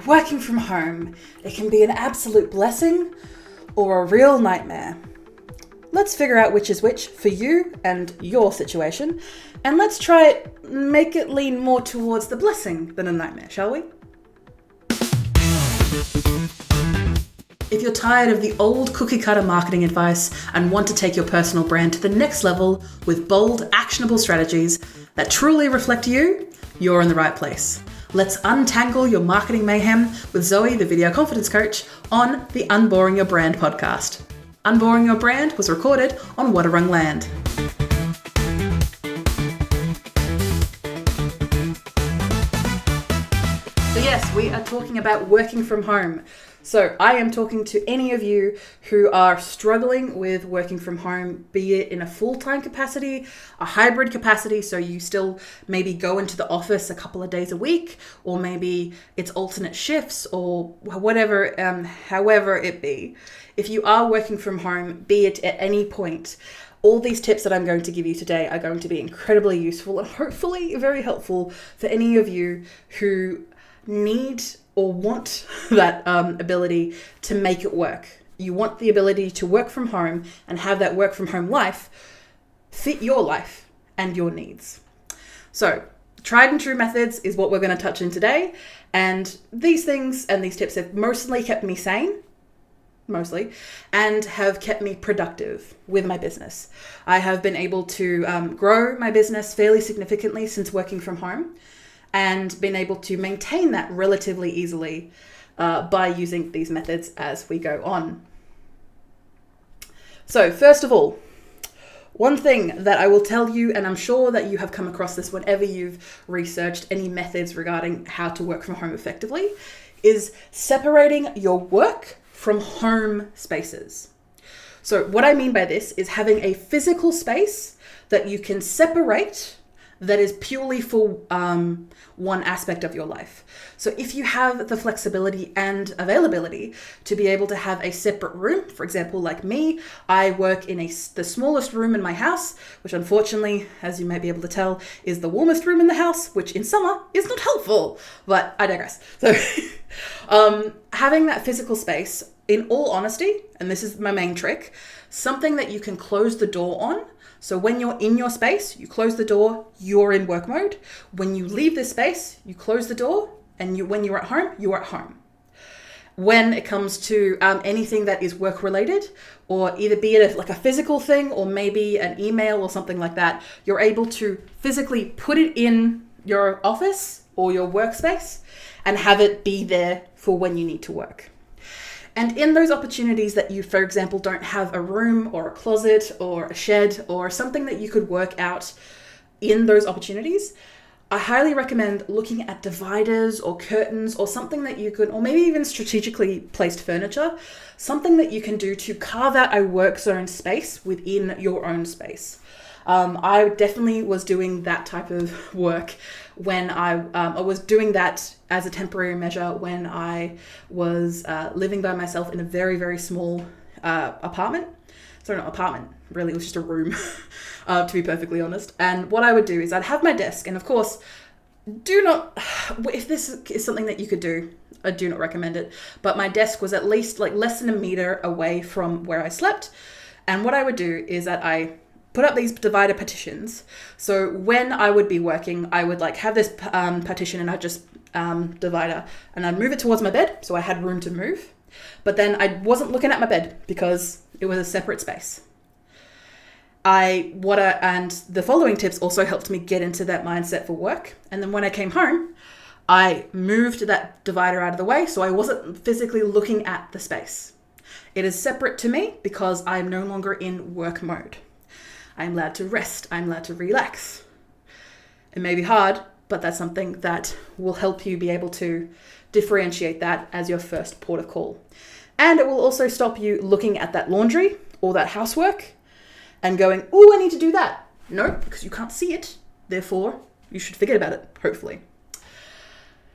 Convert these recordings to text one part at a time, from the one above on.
Working from home. It can be an absolute blessing or a real nightmare. Let's figure out which is which for you and your situation, and let's try make it lean more towards the blessing than a nightmare, shall we? If you're tired of the old cookie-cutter marketing advice and want to take your personal brand to the next level with bold, actionable strategies that truly reflect you, you're in the right place. Let's untangle your marketing mayhem with Zoe, the video confidence coach, on the Unboring Your Brand podcast. Unboring Your Brand was recorded on Wadawurrung land. So yes, we are talking about working from home. So I am talking to any of you who are struggling with working from home, be it in a full-time capacity, a hybrid capacity, so you still maybe go into the office a couple of days a week, or maybe it's alternate shifts or whatever, however it be. If you are working from home, be it at any point, all these tips that I'm going to give you today are going to be incredibly useful and hopefully very helpful for any of you who need or want that ability to make it work. You want the ability to work from home and have that work from home life fit your life and your needs. So tried and true methods is what we're going to touch in today. And these things and these tips have mostly kept me sane, and have kept me productive with my business. I have been able to grow my business fairly significantly since working from home, and been able to maintain that relatively easily by using these methods as we go on. So first of all, one thing that I will tell you, and I'm sure that you have come across this whenever you've researched any methods regarding how to work from home effectively, is separating your work from home spaces. So what I mean by this is having a physical space that you can separate that is purely for one aspect of your life. So if you have the flexibility and availability to be able to have a separate room, for example, like me, I work in the smallest room in my house, which unfortunately, as you might be able to tell, is the warmest room in the house, which in summer is not helpful, but I digress. So having that physical space, in all honesty, and this is my main trick, something that you can close the door on. So when you're in your space, you close the door, you're in work mode. When you leave this space, you close the door, and when you're at home, you're at home. When it comes to anything that is work related, or either be it like a physical thing, or maybe an email or something like that, you're able to physically put it in your office or your workspace and have it be there for when you need to work. And in those opportunities that you, for example, don't have a room or a closet or a shed or something that you could work out in those opportunities, I highly recommend looking at dividers or curtains or something that you could, or maybe even strategically placed furniture, something that you can do to carve out a work zone space within your own space. I definitely was doing that type of work when I was doing that as a temporary measure when I was living by myself in a very, very small apartment. Sorry, not apartment, really, it was just a room, to be perfectly honest. And what I would do is I'd have my desk, and of course, do not, if this is something that you could do, I do not recommend it, but my desk was at least like less than a meter away from where I slept. And what I would do is that I put up these divider partitions. So when I would be working, I would like have this partition and I'd just divider and I'd move it towards my bed. So I had room to move, but then I wasn't looking at my bed because it was a separate space. And the following tips also helped me get into that mindset for work. And then when I came home, I moved that divider out of the way. So I wasn't physically looking at the space. It is separate to me because I'm no longer in work mode. I'm allowed to rest. I'm allowed to relax. It may be hard, but that's something that will help you be able to differentiate that as your first port of call. And it will also stop you looking at that laundry or that housework and going, oh, I need to do that. No, because you can't see it. Therefore, you should forget about it, hopefully.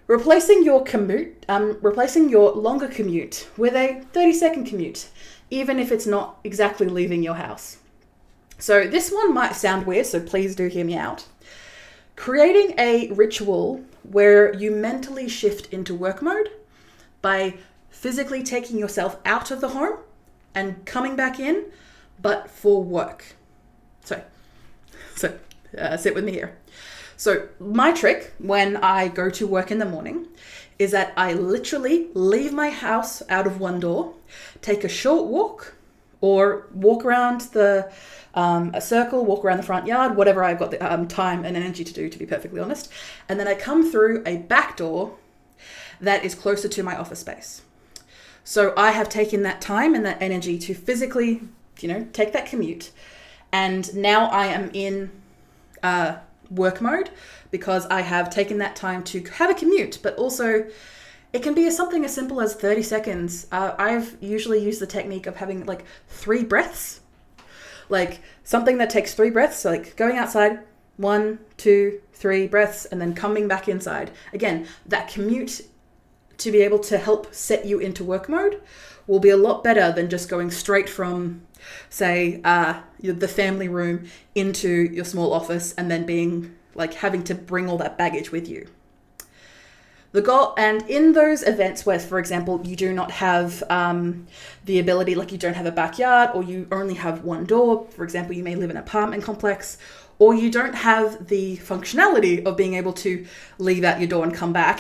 Replacing your longer commute with a 30-second commute, even if it's not exactly leaving your house. So this one might sound weird, so please do hear me out. Creating a ritual where you mentally shift into work mode by physically taking yourself out of the home and coming back in, but for work. So sit with me here. So my trick when I go to work in the morning is that I literally leave my house out of one door, take a short walk, or walk around a circle, walk around the front yard, whatever I've got the time and energy to do, to be perfectly honest. And then I come through a back door that is closer to my office space. So I have taken that time and that energy to physically, take that commute. And now I am in work mode because I have taken that time to have a commute, but also it can be something as simple as 30 seconds. I've usually used the technique of having like 3 breaths, like something that takes 3 breaths. So like going outside, 1, 2, 3 breaths, and then coming back inside. Again, that commute to be able to help set you into work mode will be a lot better than just going straight from, say, the family room into your small office and then being like having to bring all that baggage with you. The goal, and in those events where, for example, you do not have the ability, like you don't have a backyard, or you only have one door, for example, you may live in an apartment complex, or you don't have the functionality of being able to leave out your door and come back,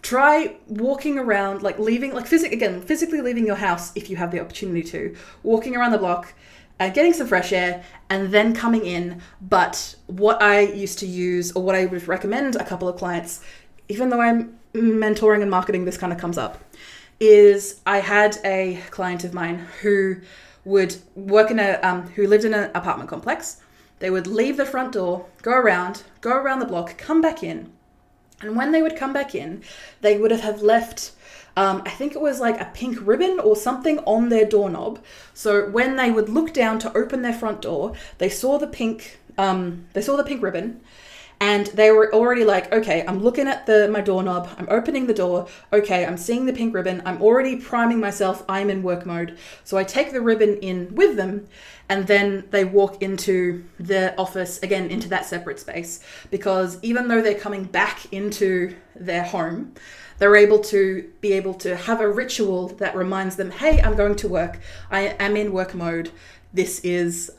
try walking around, physically leaving your house if you have the opportunity to, walking around the block, getting some fresh air, and then coming in. But what I used to use, or what I would recommend a couple of clients, even though I'm mentoring and marketing, this kind of comes up, is I had a client of mine who would work who lived in an apartment complex. They would leave the front door, go around the block, come back in. And when they would come back in, they would have left, I think it was like a pink ribbon or something on their doorknob. So when they would look down to open their front door, they saw the pink ribbon, and they were already like, okay, I'm looking at my doorknob, I'm opening the door, okay, I'm seeing the pink ribbon, I'm already priming myself, I'm in work mode. So I take the ribbon in with them, and then they walk into the office, again, into that separate space. Because even though they're coming back into their home, they're able to have a ritual that reminds them, hey, I'm going to work, I am in work mode. This is,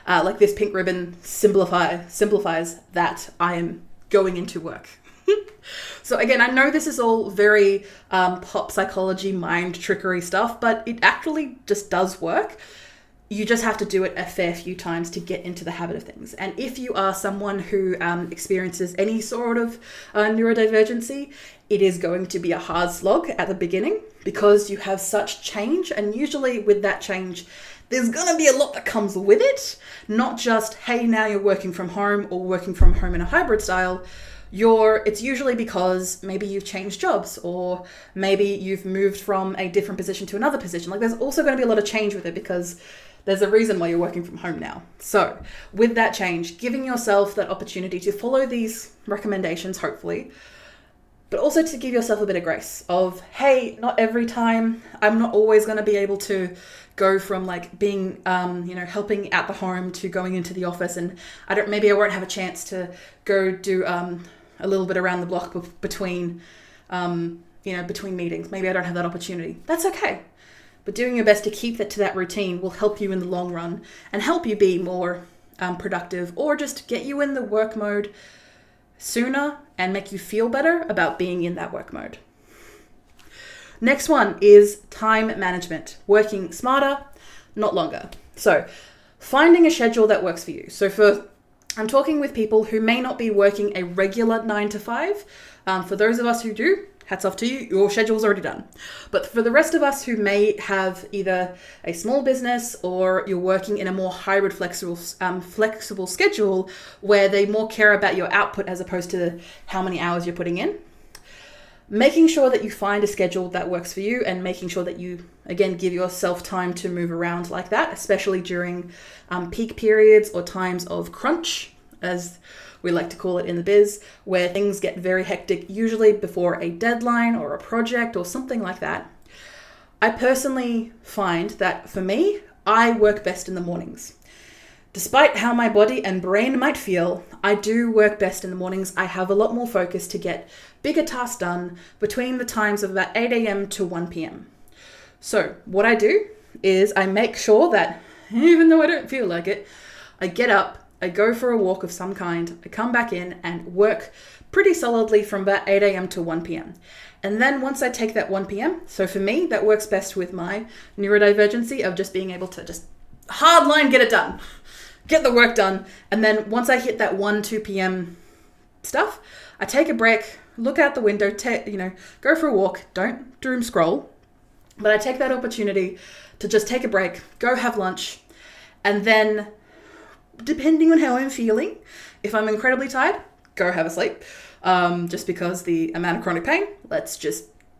like this pink ribbon simplifies that I am going into work. So again, I know this is all very pop psychology, mind trickery stuff, but it actually just does work. You just have to do it a fair few times to get into the habit of things. And if you are someone who experiences any sort of neurodivergency, it is going to be a hard slog at the beginning because you have such change. And usually with that change, there's going to be a lot that comes with it. Not just, hey, now you're working from home or working from home in a hybrid style. It's usually because maybe you've changed jobs, or maybe you've moved from a different position to another position. Like there's also going to be a lot of change with it because there's a reason why you're working from home now. So with that change, giving yourself that opportunity to follow these recommendations, hopefully, but also to give yourself a bit of grace of, hey, not every time, I'm not always going to be able to go from like being, helping at the home to going into the office. And maybe I won't have a chance to go do a little bit around the block between meetings. Maybe I don't have that opportunity. That's okay. But doing your best to keep that routine will help you in the long run and help you be more productive, or just get you in the work mode sooner and make you feel better about being in that work mode. Next one is time management, working smarter, not longer. So finding a schedule that works for you. So I'm talking with people who may not be working a regular 9 to 5. For those of us who do, hats off to you, your schedule's already done. But for the rest of us who may have either a small business or you're working in a more hybrid flexible schedule where they more care about your output as opposed to how many hours you're putting in, making sure that you find a schedule that works for you and making sure that you, again, give yourself time to move around like that, especially during peak periods or times of crunch, as we like to call it in the biz, where things get very hectic, usually before a deadline or a project or something like that. I personally find that for me, I work best in the mornings. Despite how my body and brain might feel, I do work best in the mornings. I have a lot more focus to get bigger tasks done between the times of about 8 a.m. to 1 p.m. So what I do is I make sure that even though I don't feel like it, I get up, I go for a walk of some kind, I come back in and work pretty solidly from about 8 a.m. to 1 p.m. And then once I take that 1 p.m., so for me, that works best with my neurodivergency of just being able to just hardline get it done, get the work done. And then once I hit that 1, 2 p.m. stuff, I take a break, look out the window, go for a walk, don't doom scroll, but I take that opportunity to just take a break, go have lunch, and then depending on how I'm feeling, if I'm incredibly tired, go have a sleep. Just because the amount of chronic pain,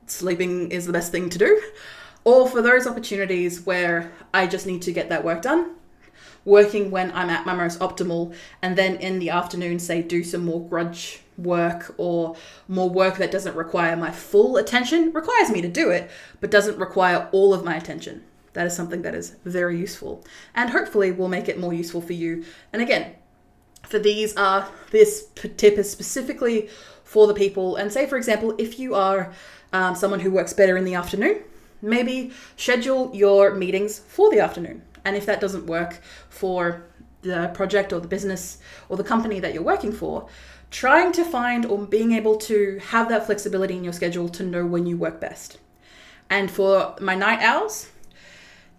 sleeping is the best thing to do. Or for those opportunities where I just need to get that work done, working when I'm at my most optimal, and then in the afternoon, say, do some more grudge work or more work that doesn't require my full attention, requires me to do it, but doesn't require all of my attention. That is something that is very useful and hopefully will make it more useful for you. And again, this tip is specifically for the people. And say, for example, if you are someone who works better in the afternoon, maybe schedule your meetings for the afternoon. And if that doesn't work for the project or the business or the company that you're working for, trying to find or being able to have that flexibility in your schedule to know when you work best. And for my night owls,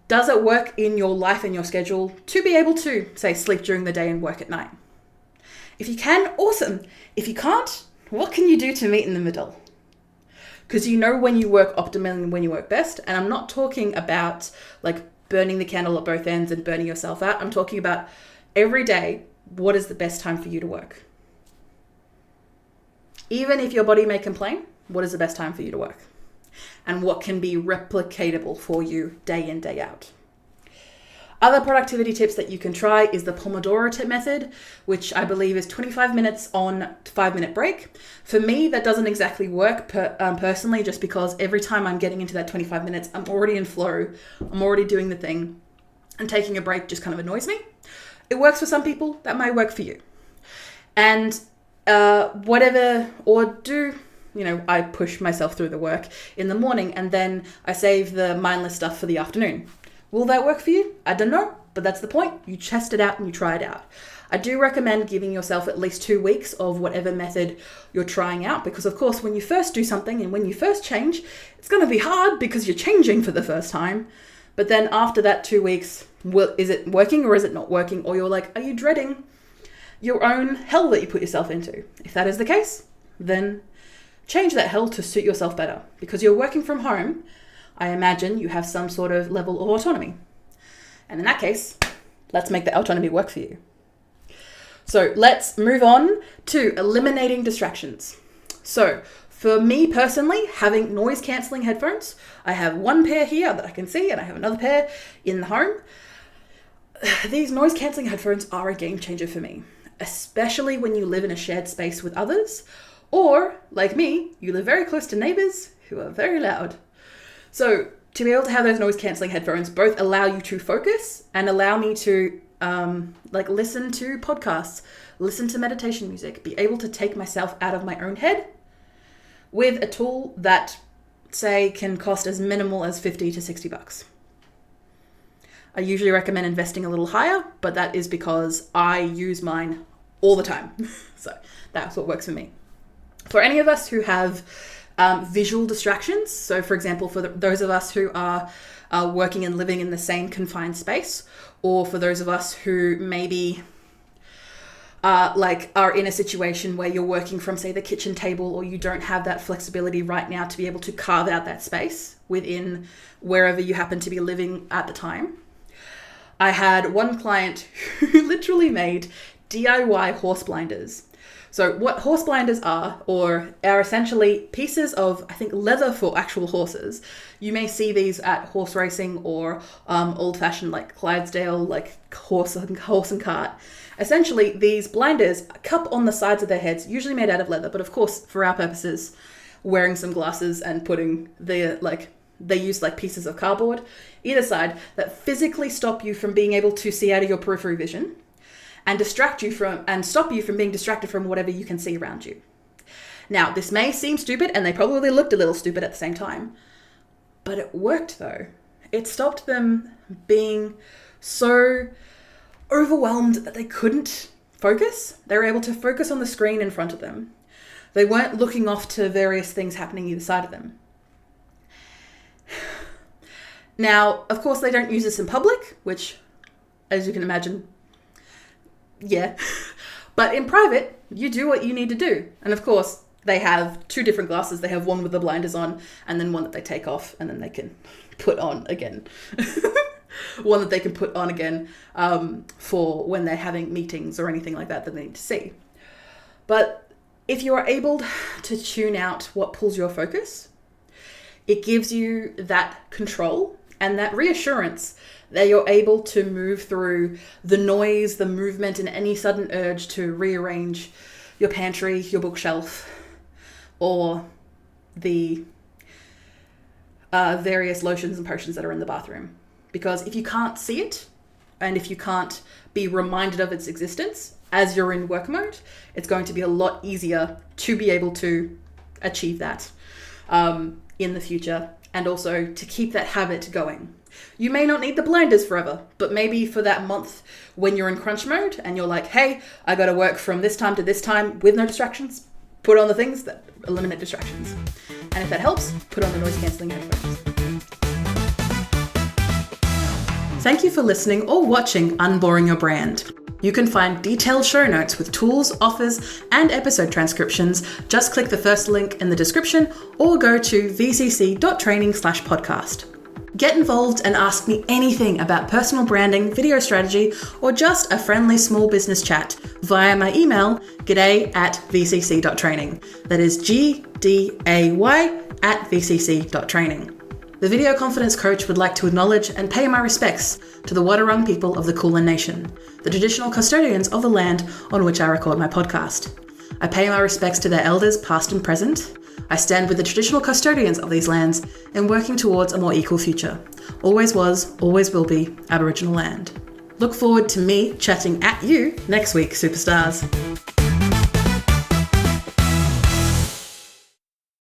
does it work in your life and your schedule to be able to, say, sleep during the day and work at night? If you can, awesome. If you can't, what can you do to meet in the middle? Because you know when you work optimally and when you work best. And I'm not talking about like burning the candle at both ends and burning yourself out. I'm talking about every day, what is the best time for you to work? Even if your body may complain, what is the best time for you to work? And what can be replicatable for you day in, day out? Other productivity tips that you can try is the Pomodoro tip method, which I believe is 25 minutes on 5-minute break. For me, that doesn't exactly work personally, just because every time I'm getting into that 25 minutes, I'm already in flow, I'm already doing the thing, and taking a break just kind of annoys me. It works for some people, that might work for you. And I push myself through the work in the morning and then I save the mindless stuff for the afternoon. Will that work for you? I don't know, but that's the point. You test it out and you try it out. I do recommend giving yourself at least 2 weeks of whatever method you're trying out, because of course, when you first do something and when you first change, it's going to be hard because you're changing for the first time. But then after that 2 weeks, is it working or is it not working? Or you're like, are you dreading your own hell that you put yourself into? If that is the case, then change that hell to suit yourself better. Because you're working from home, I imagine you have some sort of level of autonomy. And in that case, let's make the autonomy work for you. So let's move on to eliminating distractions. So for me personally, having noise cancelling headphones, I have one pair here that I can see and I have another pair in the home. These noise cancelling headphones are a game changer for me, especially when you live in a shared space with others, or like me, you live very close to neighbors who are very loud. So to be able to have those noise cancelling headphones both allow you to focus and allow me to listen to podcasts, listen to meditation music, be able to take myself out of my own head with a tool that, say, can cost as minimal as $50 to $60. I usually recommend investing a little higher, but that is because I use mine all the time. So that's what works for me. For any of us who have visual distractions, so for example, for those of us who are working and living in the same confined space, or for those of us who maybe are in a situation where you're working from, say, the kitchen table, or you don't have that flexibility right now to be able to carve out that space within wherever you happen to be living at the time. I had one client who literally made DIY horse blinders. So what horse blinders are essentially pieces of, I think, leather for actual horses. You may see these at horse racing or old-fashioned like Clydesdale, like horse and cart. Essentially, these blinders cup on the sides of their heads, usually made out of leather, but of course, for our purposes, wearing some glasses and putting they use like pieces of cardboard either side that physically stop you from being able to see out of your periphery vision. and stop you from being distracted from whatever you can see around you. Now, this may seem stupid, and they probably looked a little stupid at the same time, but it worked though. It stopped them being so overwhelmed that they couldn't focus. They were able to focus on the screen in front of them. They weren't looking off to various things happening either side of them. Now, of course, they don't use this in public, which, as you can imagine, yeah. But in private, you do what you need to do. And of course, they have two different glasses. They have one with the blinders on, and then one that they take off, and then they can put on again. One that they can put on again for when they're having meetings or anything like that they need to see. But if you are able to tune out what pulls your focus, it gives you that control and that reassurance that you're able to move through the noise, the movement, and any sudden urge to rearrange your pantry, your bookshelf, or the various lotions and potions that are in the bathroom. Because if you can't see it, and if you can't be reminded of its existence as you're in work mode, it's going to be a lot easier to be able to achieve that in the future, and also to keep that habit going. You may not need the blinders forever, but maybe for that month when you're in crunch mode and you're like, hey, I got to work from this time to this time with no distractions, put on the things that eliminate distractions. And if that helps, put on the noise cancelling headphones. Thank you for listening or watching Unboring Your Brand. You can find detailed show notes with tools, offers, and episode transcriptions. Just click the first link in the description or go to vcc.training/podcast. Get involved and ask me anything about personal branding, video strategy, or just a friendly small business chat via my email, g'day@vcc.training. That is gday@vcc.training. The Video Confidence Coach would like to acknowledge and pay my respects to the Wadawurrung people of the Kulin Nation, the traditional custodians of the land on which I record my podcast. I pay my respects to their elders past and present. I stand with the traditional custodians of these lands in working towards a more equal future. Always was, always will be Aboriginal land. Look forward to me chatting at you next week, superstars.